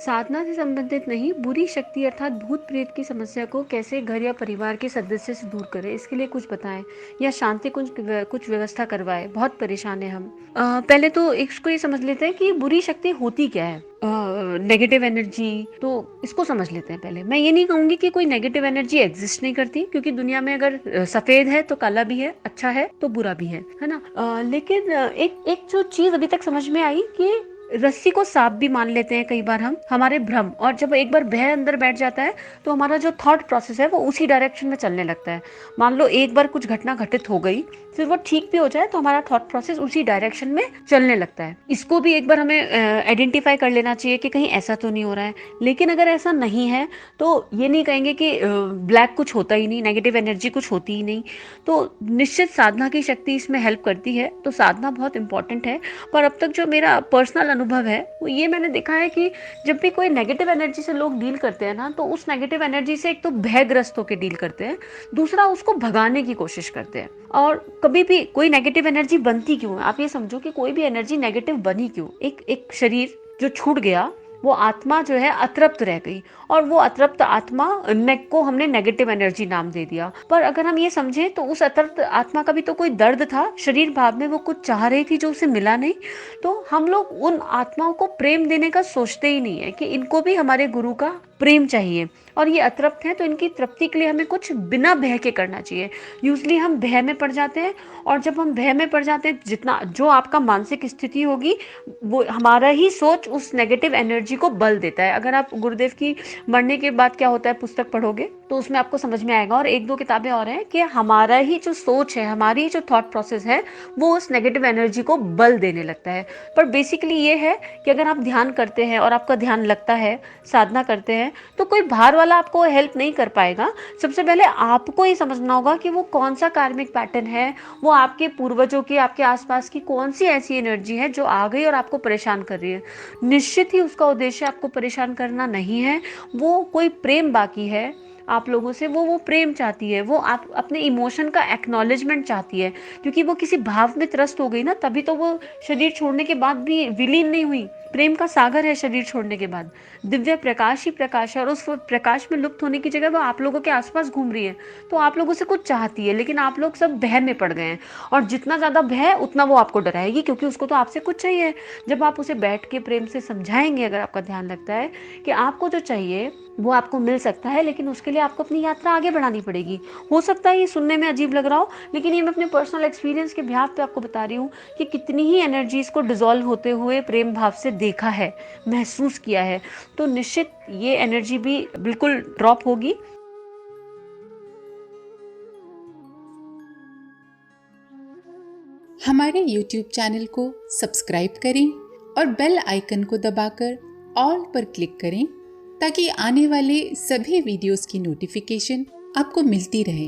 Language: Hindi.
साधना से संबंधित नहीं, बुरी शक्ति अर्थात भूत प्रेत की समस्या को कैसे घर या परिवार के सदस्य से दूर करें, इसके लिए कुछ बताएं या शांति कुछ व्यवस्था करवाएं। बहुत परेशान है हम। पहले तो इसको ये समझ लेते हैं कि बुरी शक्ति होती क्या है। नेगेटिव एनर्जी, तो इसको समझ लेते हैं। पहले मैं ये नहीं कहूंगी कि कोई नेगेटिव एनर्जी एग्जिस्ट नहीं करती, क्योंकि दुनिया में अगर सफेद है तो काला भी है, अच्छा है तो बुरा भी है ना। लेकिन एक एक जो चीज अभी तक समझ में आई कि रस्सी को सांप भी मान लेते हैं कई बार हम, हमारे भ्रम। और जब एक बार भय अंदर बैठ जाता है तो हमारा जो थॉट प्रोसेस है वो उसी डायरेक्शन में चलने लगता है। मान लो एक बार कुछ घटना घटित हो गई, फिर वो ठीक भी हो जाए तो हमारा थॉट प्रोसेस उसी डायरेक्शन में चलने लगता है। इसको भी एक बार हमें आइडेंटिफाई कर लेना चाहिए कि कहीं ऐसा तो नहीं हो रहा है। लेकिन अगर ऐसा नहीं है तो ये नहीं कहेंगे कि ब्लैक कुछ होता ही नहीं, नेगेटिव एनर्जी कुछ होती ही नहीं। तो निश्चित साधना की शक्ति इसमें हेल्प करती है, तो साधना बहुत इंपॉर्टेंट है। पर अब तक जो मेरा पर्सनल अनुभव है वो ये मैंने देखा है कि जब भी कोई नेगेटिव एनर्जी से लोग डील करते हैं ना, तो उस नेगेटिव एनर्जी से एक तो भयग्रस्त होकर डील करते हैं, दूसरा उसको भगाने की कोशिश करते हैं। और कभी भी कोई नेगेटिव एनर्जी बनती क्यों है, आप ये समझो कि कोई भी एनर्जी नेगेटिव बनी क्यों। एक शरीर जो छूट गया, वो आत्मा जो है अतृप्त रह गई, और वो अतृप्त आत्मा को हमने नेगेटिव एनर्जी नाम दे दिया। पर अगर हम ये समझें तो उस अतृप्त आत्मा का भी तो कोई दर्द था, शरीर भाव में वो कुछ चाह रही थी जो उसे मिला नहीं। तो हम लोग उन आत्माओं को प्रेम देने का सोचते ही नहीं है कि इनको भी हमारे गुरु का प्रेम चाहिए, और ये अतृप्त है तो इनकी तृप्ति के लिए हमें कुछ बिना भय के करना चाहिए। यूजली हम भय में पड़ जाते हैं, और जब हम भय में पड़ जाते हैं, जितना जो आपका मानसिक स्थिति होगी वो हमारा ही सोच उस नेगेटिव एनर्जी को बल देता है। अगर आप गुरुदेव की मरने के बाद क्या होता है पुस्तक पढ़ोगे तो उसमें आपको समझ में आएगा, और एक दो किताबें और हैं, कि हमारा ही जो सोच है, हमारी ही जो थॉट प्रोसेस है, वो उस नेगेटिव एनर्जी को बल देने लगता है। पर बेसिकली ये है कि अगर आप ध्यान करते हैं और आपका ध्यान लगता है, साधना करते हैं, तो कोई बाहर वाला आपको हेल्प नहीं कर पाएगा। सबसे पहले आपको ही समझना होगा कि वो कौन सा कार्मिक पैटर्न है, वो आपके पूर्वजों की, आपके आसपास की कौन सी ऐसी एनर्जी है जो आ गई और आपको परेशान कर रही है। निश्चित ही उसका उद्देश्य आपको परेशान करना नहीं है, वो कोई प्रेम बाकी है आप लोगों से, वो प्रेम चाहती है, वो आप अपने इमोशन का एक्नॉलेजमेंट चाहती है। क्योंकि वो किसी भाव में त्रस्त हो गई ना, तभी तो वो शरीर छोड़ने के बाद भी विलीन नहीं हुई। प्रेम का सागर है शरीर छोड़ने के बाद, दिव्य प्रकाश ही प्रकाश है, और उस प्रकाश में लुप्त होने की जगह वो आप लोगों के आसपास घूम रही है। तो आप लोगों से कुछ चाहती है, लेकिन आप लोग सब भय में पड़ गए हैं, और जितना ज्यादा भय उतना वो आपको डराएगी, क्योंकि उसको तो आपसे कुछ चाहिए। जब आप उसे बैठ के प्रेम से समझाएंगे, अगर आपका ध्यान लगता है कि आपको जो चाहिए वो आपको मिल सकता है, लेकिन उसके लिए आपको अपनी यात्रा आगे बढ़ानी पड़ेगी। हो सकता है ये सुनने में अजीब लग रहा हो, लेकिन ये मैं अपने पर्सनल एक्सपीरियंस के बिहाफ पे आपको बता रही हूँ कि कितनी ही एनर्जीज को डिसॉल्व होते हुए प्रेम भाव से देखा है, महसूस किया है। तो निश्चित ये एनर्जी भी बिल्कुल ड्रॉप होगी। हमारे YouTube चैनल को सब्सक्राइब करें और बेल आइकन को दबाकर ऑल पर क्लिक करें, ताकि आने वाले सभी वीडियोस की नोटिफिकेशन आपको मिलती रहे।